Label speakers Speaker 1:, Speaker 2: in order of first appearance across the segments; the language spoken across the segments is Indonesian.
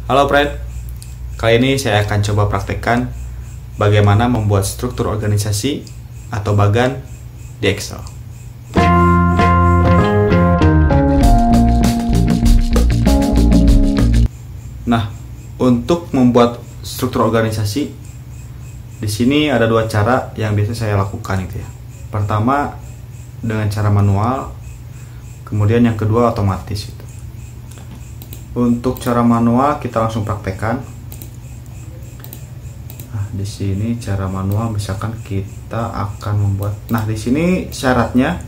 Speaker 1: Halo friend, kali ini saya akan coba praktekkan bagaimana membuat struktur organisasi atau bagan di Excel. Nah, untuk membuat struktur organisasi, di sini ada dua cara yang biasa saya lakukan itu ya. Pertama dengan cara manual, kemudian yang kedua otomatis itu. Untuk cara manual kita langsung praktekkan. Nah, di sini cara manual misalkan kita akan membuat. Nah, di sini syaratnya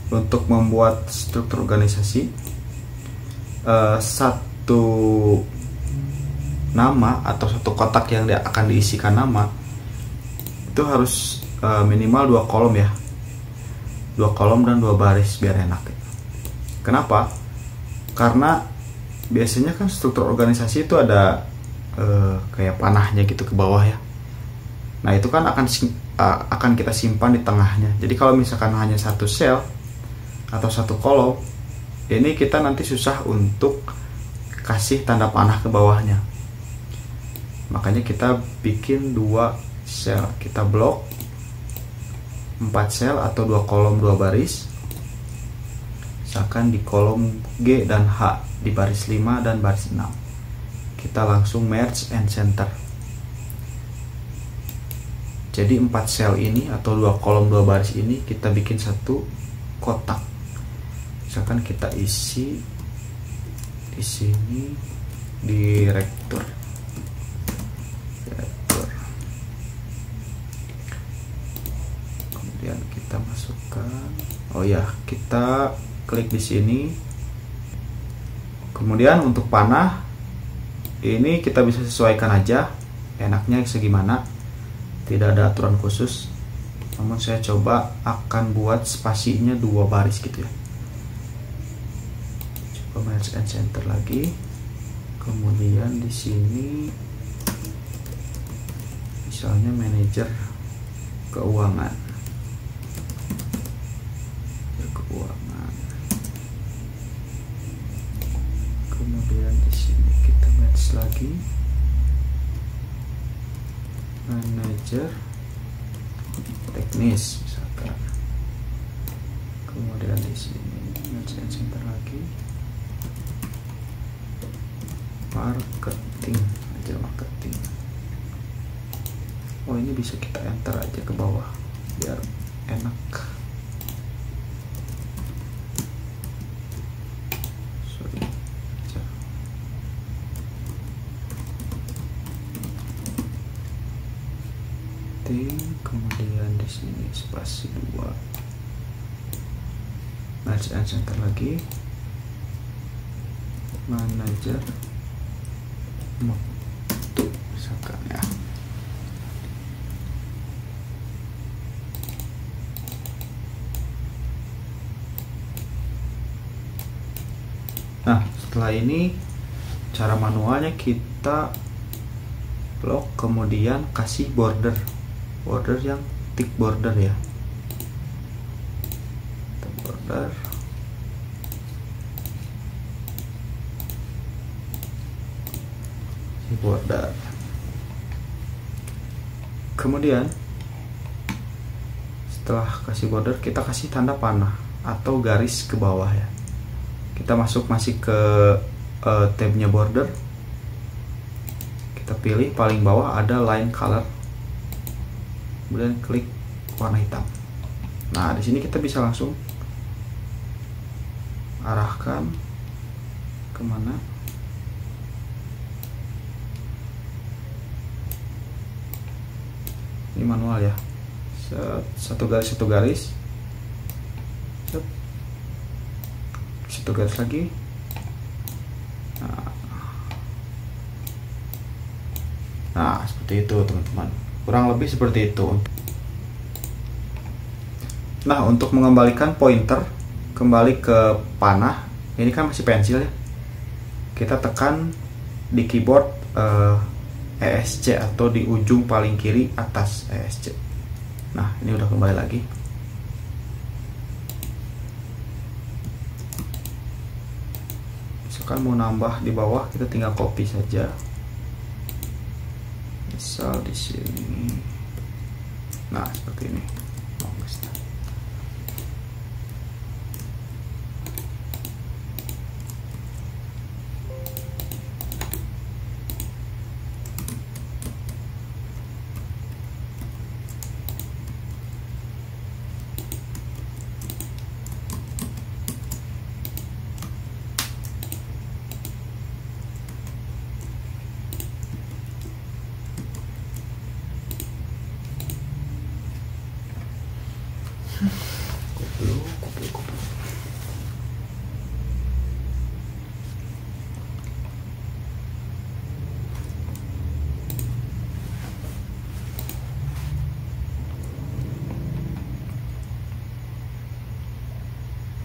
Speaker 1: untuk membuat struktur organisasi satu nama atau satu kotak yang akan diisikan nama itu harus minimal 2 kolom ya. 2 kolom dan 2 baris biar enak. Kenapa? Karena biasanya kan struktur organisasi itu ada kayak panahnya gitu ke bawah ya. Nah, itu kan akan kita simpan di tengahnya. Jadi kalau misalkan hanya satu sel atau satu kolom, ini kita nanti susah untuk kasih tanda panah ke bawahnya. Makanya kita bikin 2 sel, kita blok 4 sel atau 2 kolom 2 baris. Misalkan di kolom G dan H, di baris 5 dan baris 6 kita langsung merge and center. Jadi 4 sel ini atau 2 kolom 2 baris ini kita bikin satu kotak. Misalkan kita isi di sini direktur. Kemudian kita masukkan, oh ya, kita klik di sini. Kemudian untuk panah ini kita bisa sesuaikan aja enaknya segimana, tidak ada aturan khusus. Namun saya coba akan buat spasinya 2 baris gitu ya. Coba merge and center lagi. Kemudian di sini misalnya manajer keuangan. Kemudian di sini kita match lagi manajer teknis misalkan. Kemudian di sini match and center lagi marketing aja, marketing. Oh, ini bisa kita enter aja ke bawah biar enak. Kemudian di sini spasi 2, merge and center lagi, manajer mutu misalkan ya. Nah, setelah ini cara manualnya kita blok, kemudian kasih border yang thick border ya, border. Border. Kemudian setelah kasih border kita kasih tanda panah atau garis ke bawah ya. Kita masih ke tabnya border. Kita pilih paling bawah ada line color. Kemudian klik warna hitam. Nah, di sini kita bisa langsung arahkan kemana. Ini manual ya. Satu garis satu garis. Satu garis lagi. Nah, seperti itu teman-teman. Kurang lebih seperti itu. Nah, untuk mengembalikan pointer kembali ke panah, ini kan masih pensil ya. Kita tekan di keyboard ESC atau di ujung paling kiri atas ESC. Nah, ini udah kembali lagi. misalkan mau nambah di bawah, kita tinggal copy saja. Misal di sini. Nah, seperti ini.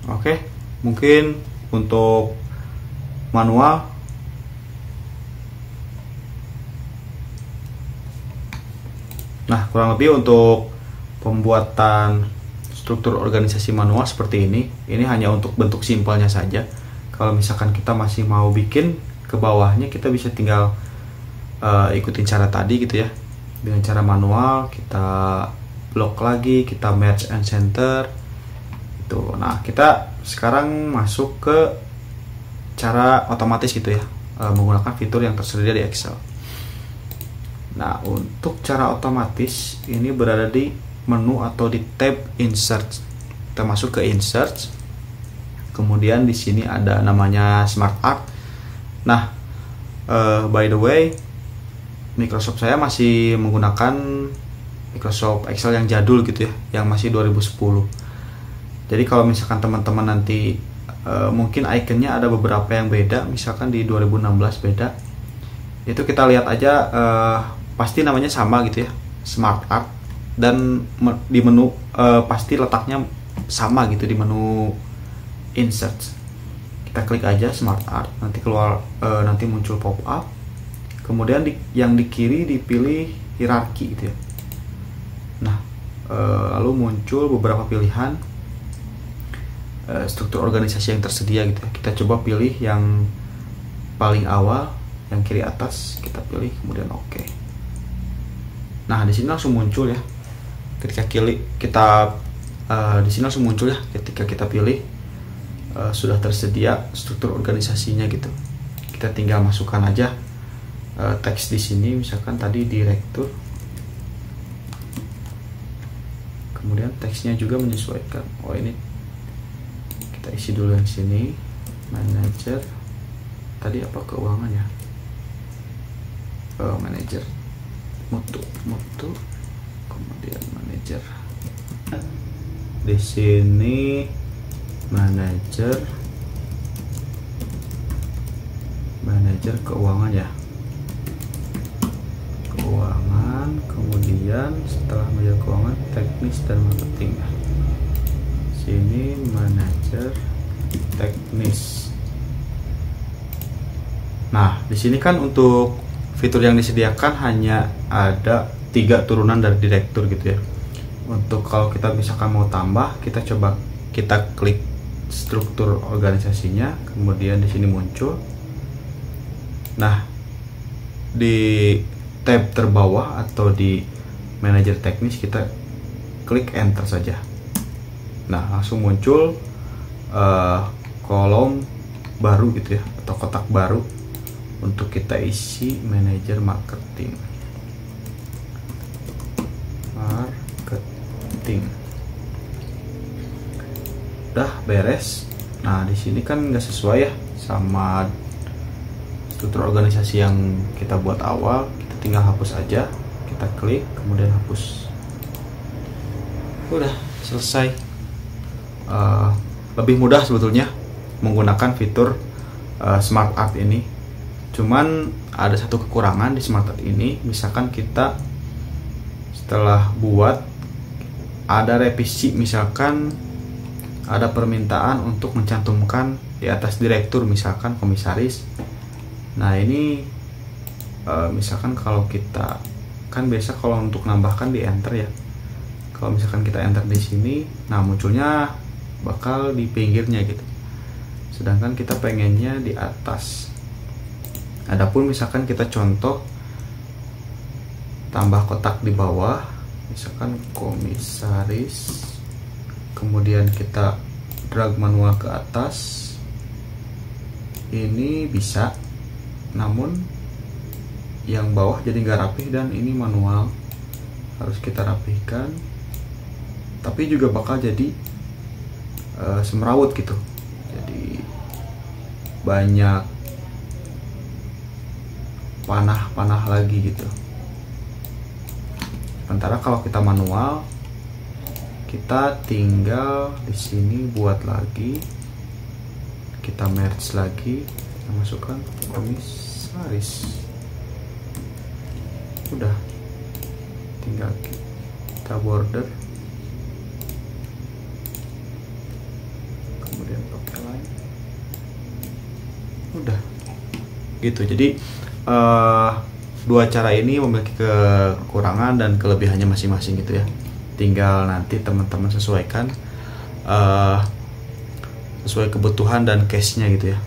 Speaker 1: Oke, mungkin untuk manual nah, kurang lebih untuk pembuatan struktur organisasi manual seperti ini hanya untuk bentuk simpelnya saja. Kalau misalkan kita masih mau bikin ke bawahnya, kita bisa tinggal ikutin cara tadi gitu ya. Dengan cara manual, kita blok lagi, kita merge and center itu. Nah, kita sekarang masuk ke cara otomatis gitu ya, menggunakan fitur yang tersedia di Excel. Nah, untuk cara otomatis ini berada di menu atau di tab Insert. Kita masuk ke Insert. Kemudian di sini ada namanya Smart Art. Nah, by the way, Microsoft saya masih menggunakan Microsoft Excel yang jadul gitu ya, yang masih 2010. Jadi kalau misalkan teman-teman nanti mungkin ikonnya ada beberapa yang beda, misalkan di 2016 beda, itu kita lihat aja, pasti namanya sama gitu ya, Smart Art, dan di menu pasti letaknya sama gitu di menu Insert. Kita klik aja Smart Art, nanti keluar, nanti muncul pop up. Kemudian yang di kiri dipilih hierarki gitu ya. Nah, lalu muncul beberapa pilihan struktur organisasi yang tersedia gitu ya. Kita coba pilih yang paling awal, yang kiri atas, kita pilih, kemudian oke. Nah, di sini langsung muncul ya. Ketika kita di sini langsung muncul ya, ketika kita pilih sudah tersedia struktur organisasinya gitu. Kita tinggal masukkan aja teks di sini, misalkan tadi direktur. Kemudian teksnya juga menyesuaikan. Oh, ini kita isi dulu yang sini, manajer. Tadi apa, keuangan ya? Manajer, mutu, kemudian manajer. Di sini manajer keuangan ya. Keuangan, kemudian setelah manajer keuangan, teknis dan marketing. Sini manajer teknis. Nah, di sini kan untuk fitur yang disediakan hanya ada 3 turunan dari direktur gitu ya. Untuk kalau kita misalkan mau tambah, kita coba kita klik struktur organisasinya, kemudian di sini muncul. Nah, di tab terbawah atau di manajer teknis kita klik enter saja. Nah, langsung muncul kolom baru gitu ya, atau kotak baru untuk kita isi manajer marketing. Udah beres. Nah, di sini kan nggak sesuai ya sama struktur organisasi yang kita buat awal. Kita tinggal hapus aja. Kita klik, kemudian hapus. Udah selesai. Lebih mudah sebetulnya menggunakan fitur Smart Art ini. Cuman ada satu kekurangan di Smart Art ini. Misalkan kita setelah buat ada revisi, misalkan ada permintaan untuk mencantumkan di atas direktur, misalkan komisaris. Nah, ini misalkan kalau kita kan biasa kalau untuk nambahkan di enter ya. Kalau misalkan kita enter di sini, nah munculnya bakal di pinggirnya gitu. sedangkan kita pengennya di atas. Adapun misalkan kita contoh tambah kotak di bawah, misalkan komisaris, kemudian kita drag manual ke atas, ini bisa, namun yang bawah jadi nggak rapih dan ini manual, harus kita rapihkan, tapi juga bakal jadi semrawut gitu, jadi banyak panah-panah lagi gitu. Sementara kalau kita manual, kita tinggal di sini buat lagi, kita merge lagi, kita masukkan komisaris, udah, tinggal kita border, kemudian pakai line, udah gitu. Jadi dua cara ini memiliki kekurangan dan kelebihannya masing-masing gitu ya. Tinggal nanti teman-teman sesuaikan sesuai kebutuhan dan case-nya gitu ya.